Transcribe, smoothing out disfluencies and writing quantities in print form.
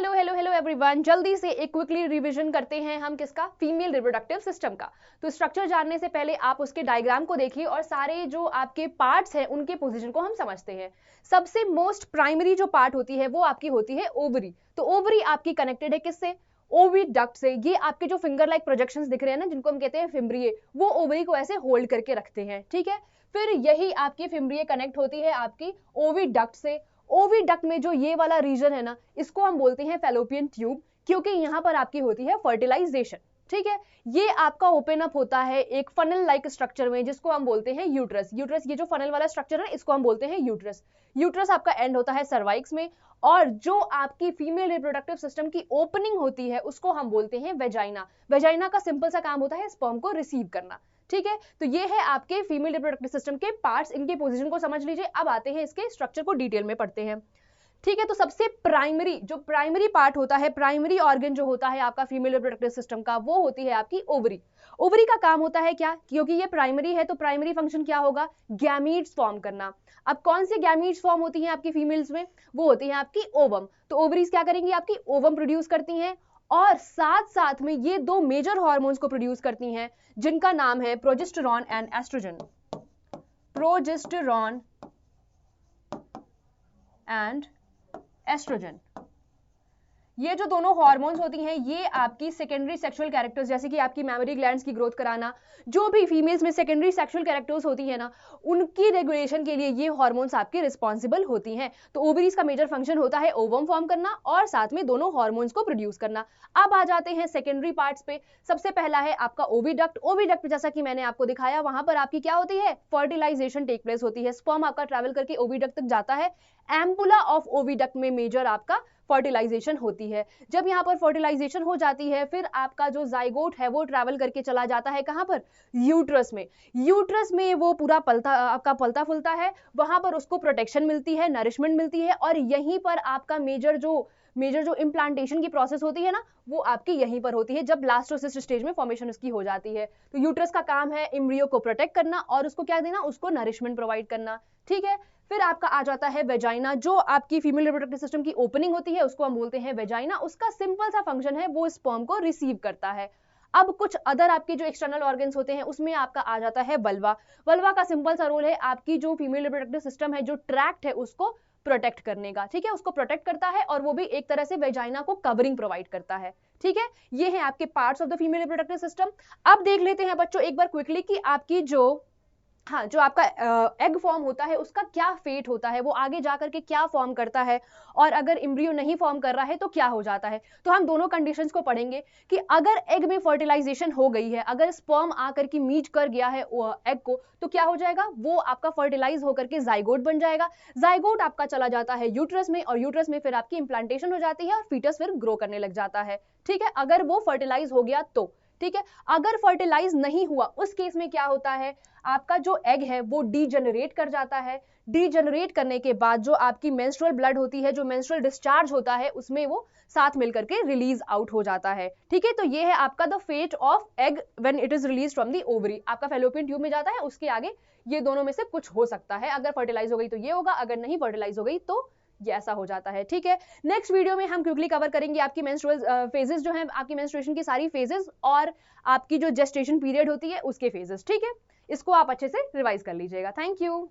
Hello hello hello everyone, जल्दी से एक क्विकली रिवीजन करते हैं हम किसका, फीमेल रिप्रोडक्टिव सिस्टम का। तो स्ट्रक्चर जानने से पहले आप उसके डायग्राम को देखिए और सारे जो आपके पार्ट्स हैं उनके पोजीशन को हम समझते हैं। सबसे मोस्ट प्राइमरी जो पार्ट होती है वो आपकी होती है ओवरी। तो ओवरी आपकी कनेक्टेड है किससे, ओविडक्ट से। ये आपके जो फिंगर लाइक प्रोजेक्शंस दिख रहे हैं ना, जिनको हम कहते हैं फिम्ब्रिये, वो ओवरी को ऐसे होल्ड करके रखते हैं, ठीक है। फिर यही आपकी फिम्ब्रिये कनेक्ट होती है आपकी ओविडक्ट से। ओविडक्ट में जो ये वाला रीजन है ना, इसको हम बोलते हैं फैलोपियन ट्यूब, क्योंकि यहां पर आपकी होती है फर्टिलाइजेशन, ठीक है। ये आपका ओपन अप होता है एक फनल लाइक स्ट्रक्चर में, जिसको हम बोलते हैं यूट्रस। यूट्रस, ये जो फनल वाला स्ट्रक्चर है इसको हम बोलते हैं यूट्रस। यूट्रस आपका एंड होता है सर्वाइक्स में, और जो आपकी फीमेल रिप्रोडक्टिव सिस्टम की ओपनिंग होती है उसको हम बोलते हैं वेजाइना। वेजाइना का सिंपल सा काम होता है स्पर्म को रिसीव करना, ठीक है। तो ये है आपके फीमेल रिप्रोडक्टिव सिस्टम के पार्ट्स, इनके पोजीशन को समझ लीजिए। अब आते हैं इसके स्ट्रक्चर को डिटेल में पढ़ते हैं, ठीक है। तो सबसे प्राइमरी जो प्राइमरी पार्ट होता है, प्राइमरी ऑर्गन जो होता है आपका फीमेल रिप्रोडक्टिव सिस्टम का, वो होती है आपकी ओवरी। ओवरी का काम होता है क्या, क्योंकि ये प्राइमरी है तो प्राइमरी फंक्शन क्या होगा, गैमीट्स फॉर्म करना। अब कौन सी गैमीट्स फॉर्म होती हैं आपकी फीमेल्स में, वो होती है आपकी ओवम। तो ओवरीज क्या करेंगी, आपकी ओवम प्रोड्यूस करती हैं, और साथ साथ में ये दो मेजर हार्मोन्स को प्रोड्यूस करती हैं, जिनका नाम है progesterone and oestrogen. Progesterone and oestrogen, ये जो दोनों हार्मोन्स होती हैं, ये आपकी सेकेंडरी सेक्सुअल कैरेक्टर्स, जैसे कि आपकी मैमरी ग्लैंड्स की ग्रोथ कराना, जो भी फीमेल्स में सेकेंडरी सेक्सुअल कैरेक्टर्स होती है ना, उनकी रेगुलेशन के लिए ये हार्मोन्स आपके रिस्पॉन्सिबल होती हैं। तो ओवरीज का मेजर फंक्शन होता है ओवम फॉर्म करना और साथ में दोनों हार्मोन्स को प्रोड्यूस करना। अब आ जाते हैं सेकेंडरी पार्ट्स पे। सबसे पहला है आपका ओविडक्ट। ओविडक्ट जैसा कि मैंने आपको दिखाया, वहां पर आपकी क्या होती है, फर्टिलाइजेशन टेक प्लेस होती है। स्पर्म आपका ट्रैवल करके ओविडक्ट तक जाता है। एम्पुला ऑफ ओविडक्ट में मेजर आपका फर्टिलाइजेशन होती है। जब यहाँ पर फर्टिलाइजेशन हो जाती है, फिर आपका जो जाइगोट है वो ट्रैवल करके चला जाता है कहाँ पर, यूट्रस में। यूट्रस में वो पूरा आपका पलता फुलता है, वहां पर उसको प्रोटेक्शन मिलती है, नरिशमेंट मिलती है, और यहीं पर आपका मेजर जो इम्प्लांटेशन की प्रोसेस होती है ना, वो आपकी यहीं पर होती है, जब ब्लास्टोसिस्ट स्टेज में फॉर्मेशन उसकी हो जाती है। तो यूट्रस का काम है एम्ब्रियो को प्रोटेक्ट करना और उसको क्या देना, उसको नरिशमेंट प्रोवाइड करना, ठीक है। फिर आपका आ जाता है वेजाइना, जो आपकी फीमेल रिप्रोडक्टिव सिस्टम की ओपनिंग होती है, उसको हम बोलते हैं वेजाइना। उसका सिंपल सा फंक्शन है, वो स्पर्म को रिसीव करता है। अब कुछ अदर आपके जो एक्सटर्नल ऑर्गन्स होते हैं, उसमें आपका आ जाता है वल्वा। वल्वा का सिंपल सा रोल है आपकी जो फीमेल रिप्रोडक्टिव सिस्टम है, जो ट्रैक्ट है उसको प्रोटेक्ट करने का, ठीक है। उसको प्रोटेक्ट करता है और वो भी एक तरह से वेजाइना को कवरिंग प्रोवाइड करता है, ठीक है। ये है आपके parts of the female reproductive system. अब देख लेते हैं बच्चों एक बार क्विकली कि आपकी जो आपका एग फॉर्म होता है उसका क्या फेट होता है, वो आगे जाकर के क्या फॉर्म करता है, और अगर एम्ब्रियो नहीं फॉर्म कर रहा है तो क्या हो जाता है। तो हम दोनों कंडीशंस को पढ़ेंगे कि अगर एग में फर्टिलाइजेशन हो गई है, अगर स्पर्म आकर के मीट कर गया है एग को, तो क्या हो जाएगा, वो आपका फर्टिलाइज होकर के जाइगोट बन जाएगा। जाइगोट आपका चला जाता है यूट्रस में, और यूट्रस में फिर आपकी इंप्लांटेशन हो जाती है और फीटस फिर ग्रो करने लग जाता है, ठीक है, अगर वो फर्टिलाइज हो गया तो, ठीक है। अगर फर्टिलाइज नहीं हुआ उस केस में क्या होता है, आपका जो एग है वो डीजेनरेट कर जाता है। डीजेनरेट करने के बाद जो आपकी मेंस्ट्रुअल ब्लड होती है, जो मेंस्ट्रुअल डिस्चार्ज होता है, उसमें वो साथ मिलकर के रिलीज आउट हो जाता है, ठीक है। तो ये है आपका the fate of egg when it is release from the ovary. आपका फैलोपियन ट्यूब में जाता है, उसके आगे ये दोनों में से कुछ हो सकता है। अगर फर्टिलाइज हो गई तो ये होगा, अगर नहीं फर्टिलाइज हो गई तो ये ऐसा हो जाता है, ठीक है। नेक्स्ट वीडियो में हम क्विकली कवर करेंगे आपकी मेंस्ट्रुअल फेजेस जो है, आपकी मेंस्ट्रुएशन की सारी फेजेस, और आपकी जो जेस्टेशन पीरियड होती है उसके फेजेस, ठीक है। इसको आप अच्छे से रिवाइज कर लीजिएगा। Thank you.